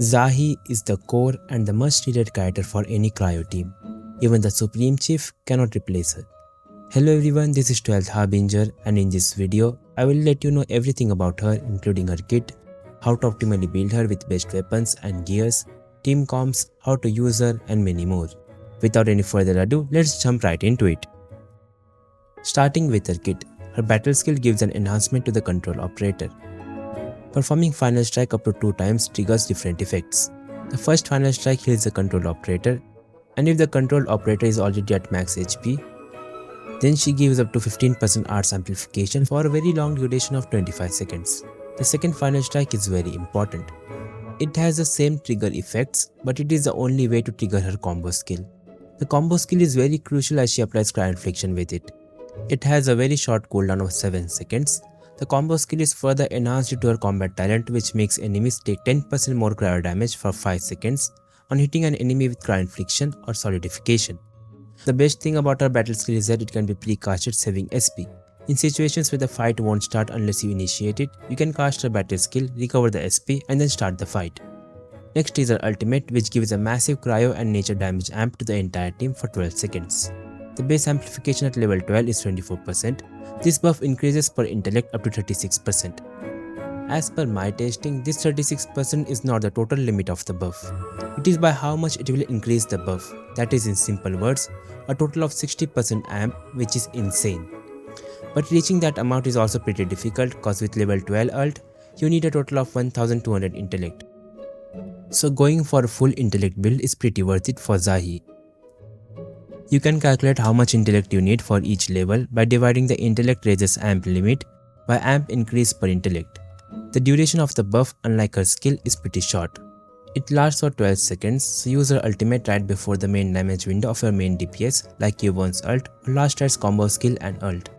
Xaihi is the core and the much needed character for any Cryo team. Even the Supreme Chief cannot replace her. Hello everyone, this is 12th Harbinger, and in this video, I will let you know everything about her, including her kit, how to optimally build her with best weapons and gears, team comps, how to use her, and many more. Without any further ado, let's jump right into it. Starting with her kit, her battle skill gives an enhancement to the control operator. Performing final strike up to 2 times triggers different effects. The first final strike heals the control operator, and if the control operator is already at max HP, then she gives up to 15% arts amplification for a very long duration of 25 seconds. The second final strike is very important. It has the same trigger effects, but it is the only way to trigger her combo skill. The combo skill is very crucial as she applies Cryo Infliction with it. It has a very short cooldown of 7 seconds. The combo skill is further enhanced due to her combat talent, which makes enemies take 10% more cryo damage for 5 seconds on hitting an enemy with Cryo Infliction or Solidification. The best thing about her battle skill is that it can be pre-casted, saving SP. In situations where the fight won't start unless you initiate it, you can cast her battle skill, recover the SP, and then start the fight. Next is her ultimate, which gives a massive cryo and nature damage amp to the entire team for 12 seconds. The base amplification at level 12 is 24%. This buff increases per intellect up to 36%. As per my testing, this 36% is not the total limit of the buff. It is by how much it will increase the buff. That is, in simple words, a total of 60% amp, which is insane. But reaching that amount is also pretty difficult, cause with level 12 ult, you need a total of 1200 intellect. So going for a full intellect build is pretty worth it for Xaihi. You can calculate how much intellect you need for each level by dividing the intellect raises amp limit by amp increase per intellect. The duration of the buff, unlike her skill, is pretty short. It lasts for 12 seconds, so use her ultimate right before the main damage window of your main DPS like Yvonne's ult or last right's combo skill and ult.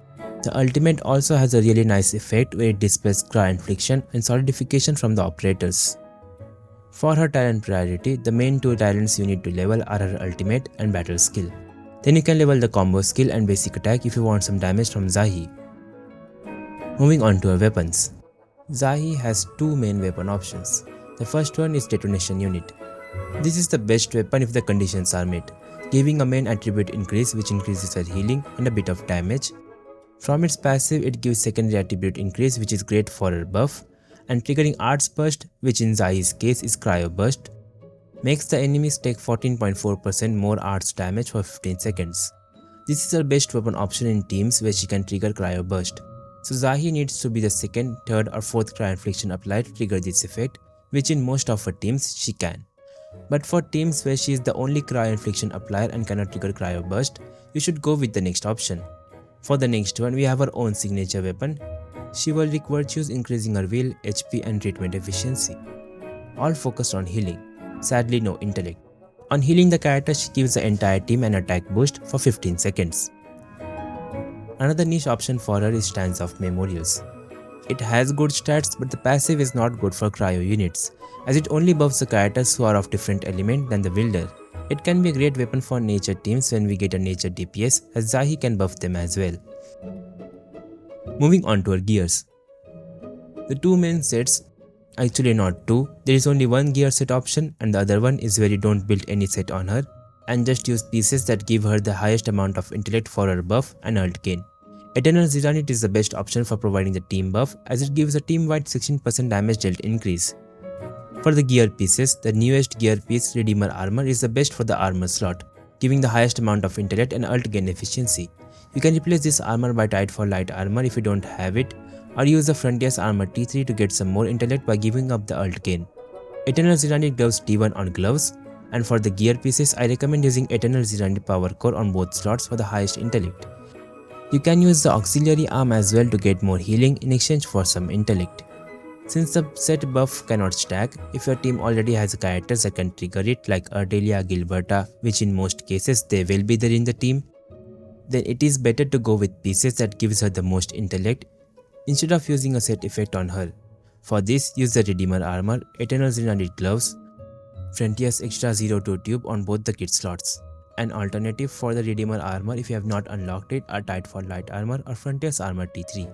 The ultimate also has a really nice effect where it displays Cryo Infliction and Solidification from the operators. For her talent priority, the main 2 talents you need to level are her ultimate and battle skill. Then you can level the combo skill and basic attack if you want some damage from Xaihi. Moving on to her weapons. Xaihi has 2 main weapon options. The first one is Detonation Unit. This is the best weapon if the conditions are met, giving a main attribute increase which increases her healing and a bit of damage. From its passive, it gives secondary attribute increase which is great for her buff, and triggering Arts Burst, which in Xaihi's case is Cryo Burst, makes the enemies take 14.4% more arts damage for 15 seconds. This is her best weapon option in teams where she can trigger Cryo Burst. So Xaihi needs to be the 2nd, 3rd or 4th Cryo Infliction applied to trigger this effect, which in most of her teams she can. But for teams where she is the only Cryo Infliction applier and cannot trigger Cryo Burst, you should go with the next option. For the next one, we have her own signature weapon, Chivalric Virtues, increasing her will, HP and treatment efficiency. All focused on healing. Sadly, no intellect. On healing the character, she gives the entire team an attack boost for 15 seconds. Another niche option for her is Stands of Memorials. It has good stats, but the passive is not good for cryo units, as it only buffs the characters who are of different element than the wielder. It can be a great weapon for nature teams when we get a nature DPS, as Xaihi can buff them as well. Moving on to her gears. The 2 main sets, actually not 2, there is only 1 gear set option, and the other one is where you don't build any set on her and just use pieces that give her the highest amount of intellect for her buff and ult gain. Eternal Xaihi is the best option for providing the team buff, as it gives a team-wide 16% damage dealt increase. For the gear pieces, the newest gear piece, Redeemer Armor, is the best for the armor slot, giving the highest amount of intellect and ult gain efficiency. You can replace this armor by Tide for Light Armor if you don't have it, or use the Frontier's Armor T3 to get some more intellect by giving up the ult gain. Eternal Xaihi gloves T1 on gloves, and for the gear pieces, I recommend using Eternal Xaihi Power Core on both slots for the highest intellect. You can use the Auxiliary Arm as well to get more healing in exchange for some intellect. Since the set buff cannot stack, if your team already has characters that can trigger it like Ardelia, Gilberta, which in most cases they will be there in the team, then it is better to go with pieces that gives her the most intellect instead of using a set effect on her. For this, use the Redeemer Armor, Eternal Xaihi gloves, Frontier's Extra 02 tube on both the kit slots. An alternative for the Redeemer Armor if you have not unlocked it are Tide for Light Armor or Frontier's Armor T3.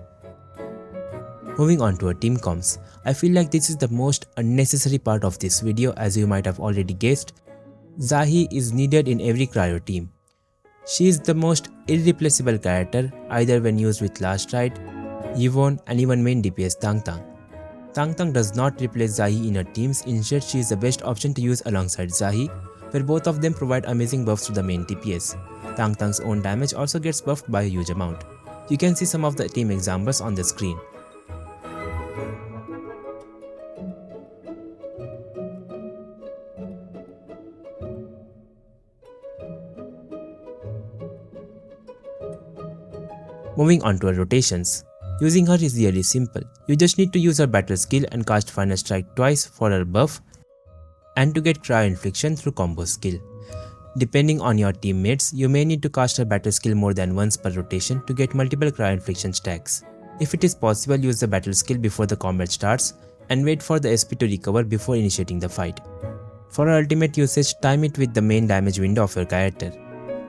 Moving on to our team comms, I feel like this is the most unnecessary part of this video. As you might have already guessed, Xaihi is needed in every Cryo team. She is the most irreplaceable character, either when used with Last Rite, Yvonne, and even main DPS Tangtang. Tangtang does not replace Xaihi in her teams, instead she is the best option to use alongside Xaihi, where both of them provide amazing buffs to the main DPS. Tangtang's own damage also gets buffed by a huge amount. You can see some of the team examples on the screen. Moving on to her rotations. Using her is really simple. You just need to use her battle skill and cast Final Strike twice for her buff and to get Cryo Infliction through combo skill. Depending on your teammates, you may need to cast her battle skill more than once per rotation to get multiple Cryo Infliction stacks. If it is possible, use the battle skill before the combat starts and wait for the SP to recover before initiating the fight. For her ultimate usage, time it with the main damage window of your character.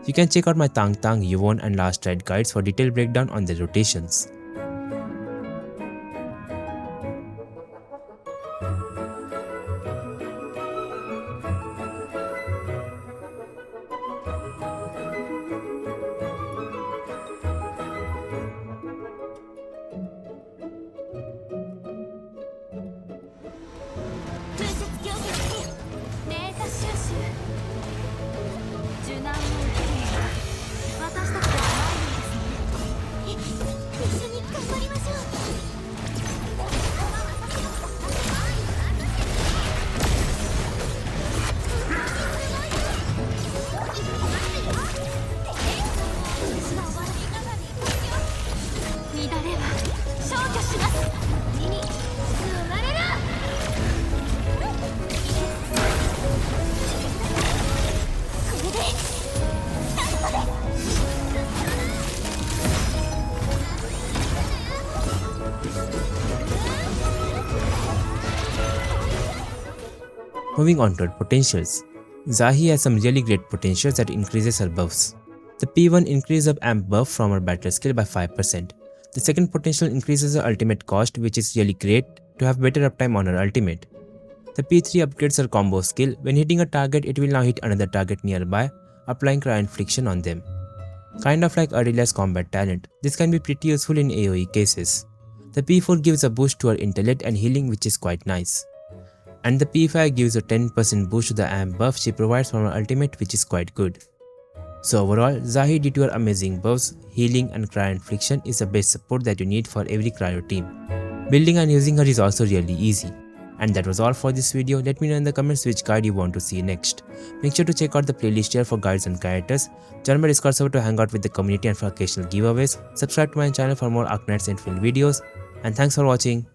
You can check out my Tangtang, Yvonne and Last Rite guides for detailed breakdown on their rotations. Moving on to her potentials. Xaihi has some really great potentials that increases her buffs. The P1 increases her amp buff from her battle skill by 5%. The second potential increases her ultimate cost, which is really great to have better uptime on her ultimate. The P3 upgrades her combo skill. When hitting a target, it will now hit another target nearby, applying Cryo Infliction on them. Kind of like Aurelia's combat talent, this can be pretty useful in AoE cases. The P4 gives a boost to her intellect and healing, which is quite nice. And the P5 gives a 10% boost to the amp buff she provides from her ultimate, which is quite good. So overall, Xaihi, due to her amazing buffs, healing and Cryo Infliction, is the best support that you need for every Cryo team. Building and using her is also really easy. And that was all for this video. Let me know in the comments which guide you want to see next. Make sure to check out the playlist here for guides and characters. Join my Discord server to hang out with the community and for occasional giveaways. Subscribe to my channel for more Arknights Endfield videos. And thanks for watching.